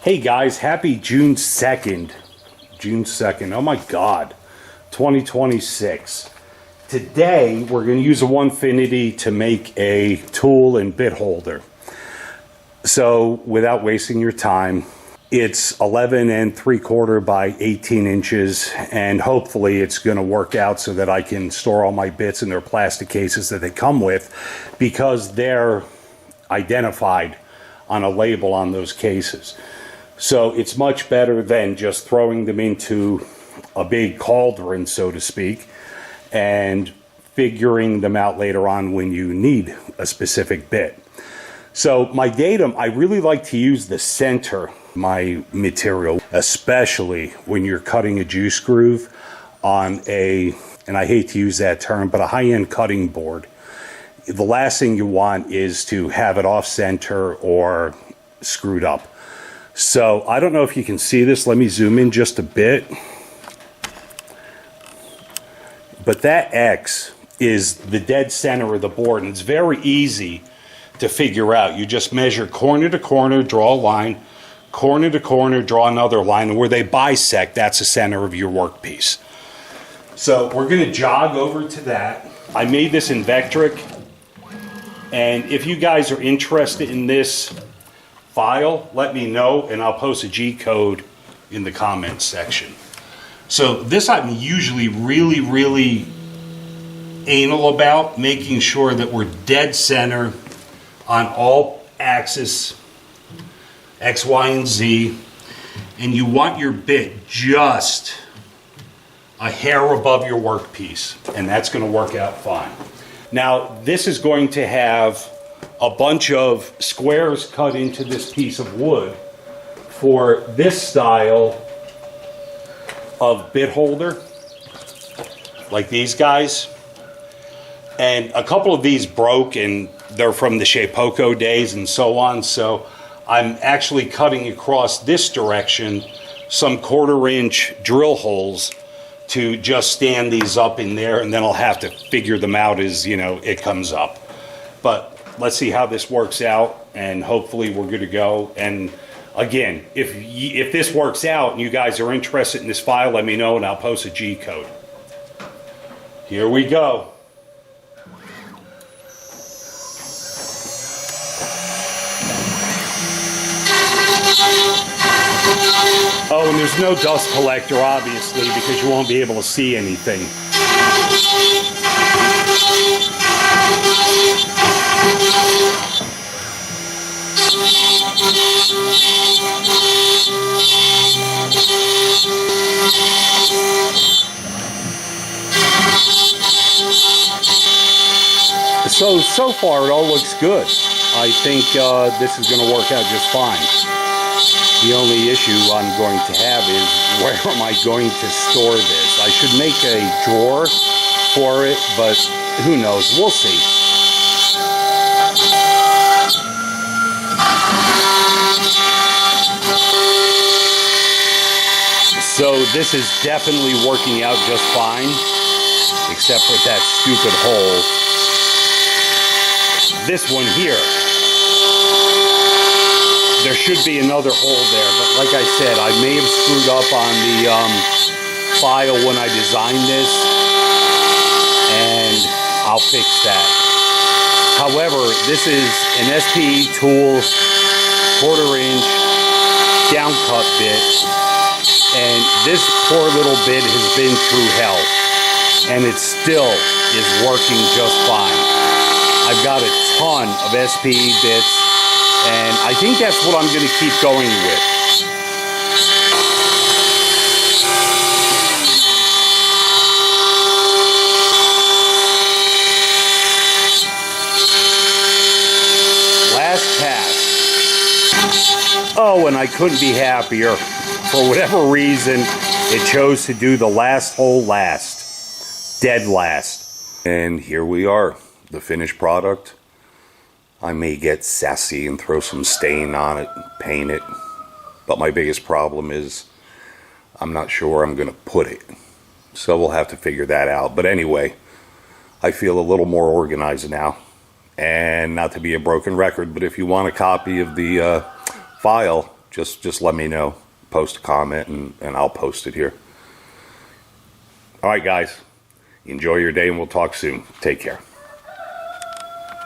Hey guys, happy June 2nd. June 2nd, oh my God, 2026. Today, we're going to use a Onefinity to make a tool and bit holder. So, without wasting your time, it's 11 3/4 by 18 inches, and hopefully it's going to work out so that I can store all my bits in their plastic cases that they come with, because they're identified on a label on those cases. So it's much better than just throwing them into a big cauldron, so to speak, and figuring them out later on when you need a specific bit. So my datum, I really like to use the center, my material, especially when you're cutting a juice groove on a, and I hate to use that term, but a high-end cutting board. The last thing you want is to have it off center or screwed up. So I don't know if you can see this. Let me zoom in just a bit. But that X is the dead center of the board, and it's very easy to figure out. You just measure corner to corner, draw a line, corner to corner, draw another line, and where they bisect, that's the center of your workpiece. So we're going to jog over to that. I made this in Vectric, and if you guys are interested in this file, let me know, and I'll post a G code in the comments section. So this I'm usually really anal about, making sure that we're dead center on all axes, X, Y, and Z, and you want your bit just a hair above your workpiece, and that's going to work out fine. Now this is going to have a bunch of squares cut into this piece of wood for this style of bit holder, like these guys. And a couple of these broke, and they're from the Shapeoko days and so on. So I'm actually cutting across this direction some 1/4 inch drill holes to just stand these up in there, and then I'll have to figure them out as, you know, it comes up. But let's see how this works out, and hopefully we're good to go. And again, if this works out and you guys are interested in this file, let me know and I'll post a G code. Here we go. Oh, and there's no dust collector, obviously, because you won't be able to see anything. So far it all looks good. I think this is going to work out just fine. The only issue I'm going to have is, where am I going to store this? I should make a drawer for it, but who knows? We'll see. So this is definitely working out just fine, except for that stupid hole. This one here, there should be another hole there, but like I said, I may have screwed up on the file when I designed this, and I'll fix that. However, this is an SpeTool 1/4 inch down cut bit, and this poor little bit has been through hell, and it still is working just fine. I've got a ton of SPE bits, and I think that's what I'm going to keep going with. Last pass. Oh, and I couldn't be happier. For whatever reason, it chose to do the last hole last. Dead last. And here we are, the finished product. I may get sassy and throw some stain on it, paint it, but my biggest problem is I'm not sure where I'm going to put it. So we'll have to figure that out. But anyway, I feel a little more organized now. And not to be a broken record, but if you want a copy of the file, just let me know. Post a comment and I'll post it here. All right, guys. Enjoy your day and we'll talk soon. Take care.